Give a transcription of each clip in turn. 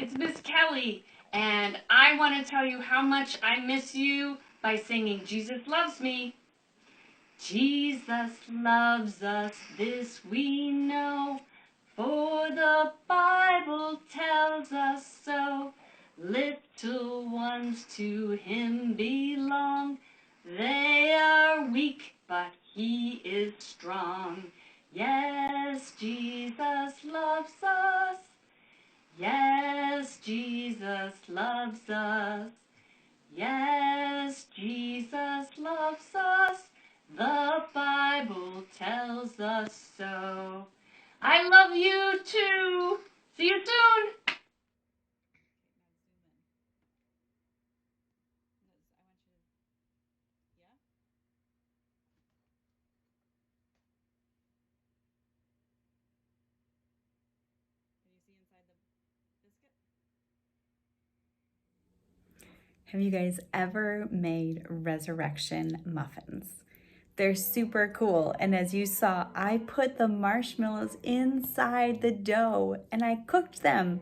It's Miss Kelly, and I want to tell you how much I miss you by singing Jesus Loves Me. Jesus loves us, this we know, for the Bible tells us so. Little ones to him belong. They are weak, but he is strong. Yes, Jesus loves us. Yes, Jesus loves us. Yes, Jesus loves us. The Bible tells us so. I love you too. See you soon. Have you guys ever made resurrection muffins? They're super cool. And as you saw, I put the marshmallows inside the dough and I cooked them.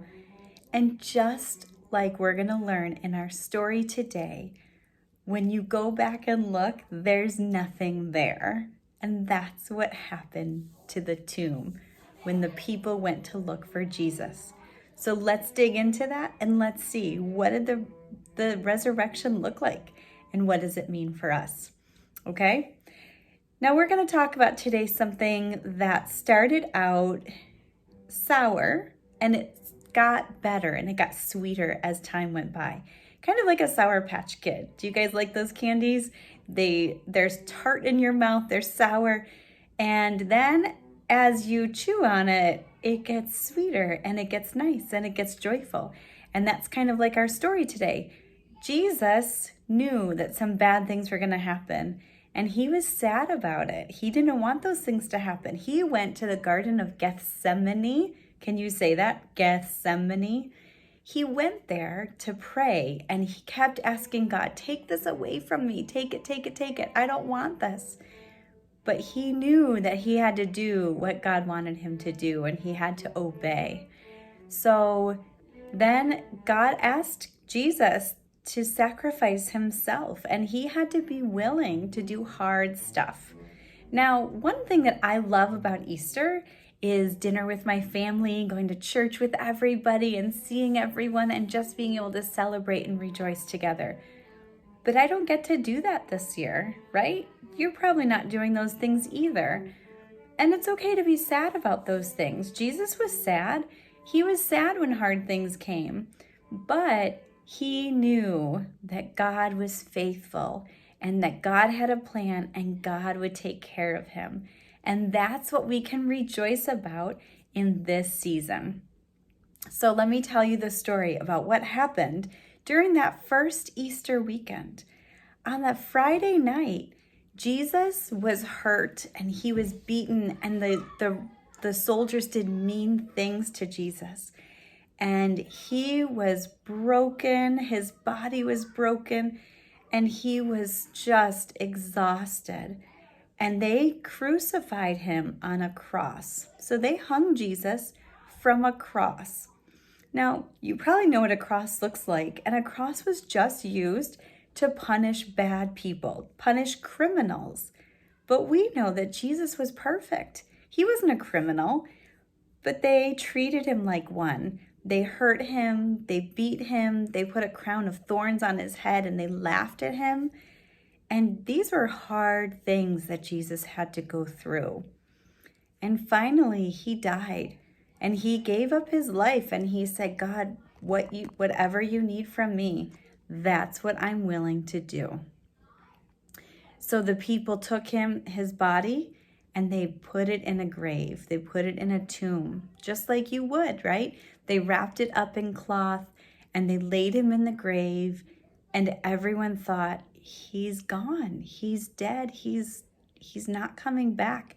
And just like we're going to learn in our story today, when you go back and look, there's nothing there. And that's what happened to the tomb when the people went to look for Jesus. So let's dig into that and let's see, what did the resurrection look like and what does it mean for us? Okay? Now we're going to talk about today something that started out sour and it got better and it got sweeter as time went by. Kind of like a Sour Patch Kid. Do you guys like those candies? There's tart in your mouth, they're sour, and then as you chew on it, it gets sweeter and it gets nice and it gets joyful. And that's kind of like our story today. Jesus knew that some bad things were going to happen, and he was sad about it. He didn't want those things to happen. He went to the Garden of Gethsemane. Can you say that? Gethsemane. He went there to pray, and he kept asking God, take this away from me. Take it, take it, take it. I don't want this. But he knew that he had to do what God wanted him to do, and he had to obey. So then God asked Jesus to sacrifice himself, and he had to be willing to do hard stuff. Now, one thing that I love about Easter is dinner with my family, going to church with everybody and seeing everyone and just being able to celebrate and rejoice together. But I don't get to do that this year, right? You're probably not doing those things either. And it's okay to be sad about those things. Jesus was sad. He was sad when hard things came, but he knew that God was faithful and that God had a plan and God would take care of him. And that's what we can rejoice about in this season. So let me tell you the story about what happened during that first Easter weekend. On that Friday night, Jesus was hurt and he was beaten, and the soldiers did mean things to Jesus. And he was broken, his body was broken, and he was just exhausted. And they crucified him on a cross. So they hung Jesus from a cross. Now, you probably know what a cross looks like, and a cross was just used to punish bad people, punish criminals. But we know that Jesus was perfect. He wasn't a criminal, but they treated him like one. They hurt him, they beat him, they put a crown of thorns on his head, and they laughed at him. And these were hard things that Jesus had to go through. And finally, he died. And he gave up his life and he said, God, whatever you need from me, that's what I'm willing to do. So the people took his body, and they put it in a grave. They put it in a tomb, just like you would, right? They wrapped it up in cloth and they laid him in the grave, and everyone thought, he's gone. He's dead. He's not coming back.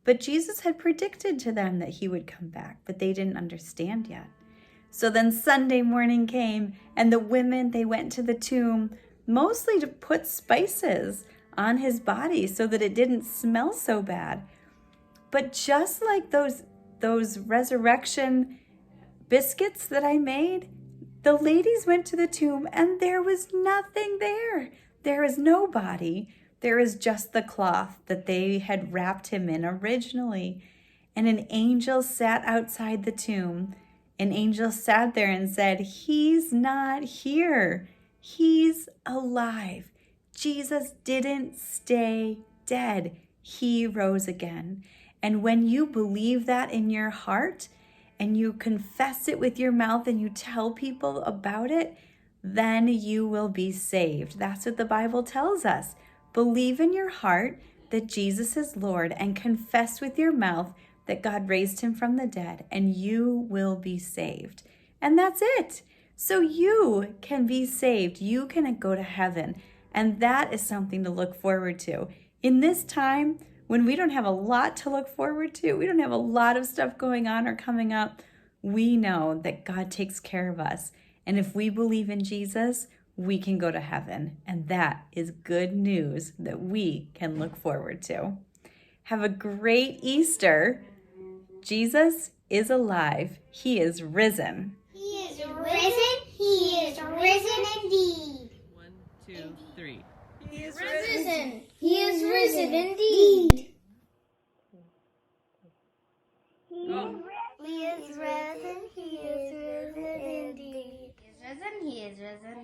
But Jesus had predicted to them that he would come back, but they didn't understand yet. So then Sunday morning came, and the women, they went to the tomb, mostly to put spices on his body so that it didn't smell so bad. But just like those resurrection biscuits that I made, The ladies went to the tomb and there was nothing there. There is no body. There is just the cloth that they had wrapped him in originally. And an angel sat outside the tomb. An angel sat there and said, "He's not here. He's alive. Jesus didn't stay dead. He rose again." And when you believe that in your heart and you confess it with your mouth and you tell people about it, then you will be saved. That's what the Bible tells us. Believe in your heart that Jesus is Lord and confess with your mouth that God raised him from the dead, and you will be saved. And that's it. So you can be saved. You can go to heaven. And that is something to look forward to. In this time, when we don't have a lot to look forward to, we don't have a lot of stuff going on or coming up, we know that God takes care of us. And if we believe in Jesus, we can go to heaven. And that is good news that we can look forward to. Have a great Easter. Jesus is alive. He is risen. He is risen. He is risen indeed. 1, 2, 3. He is risen. He is risen indeed. Go. He is risen. He is risen indeed. He is risen. He is risen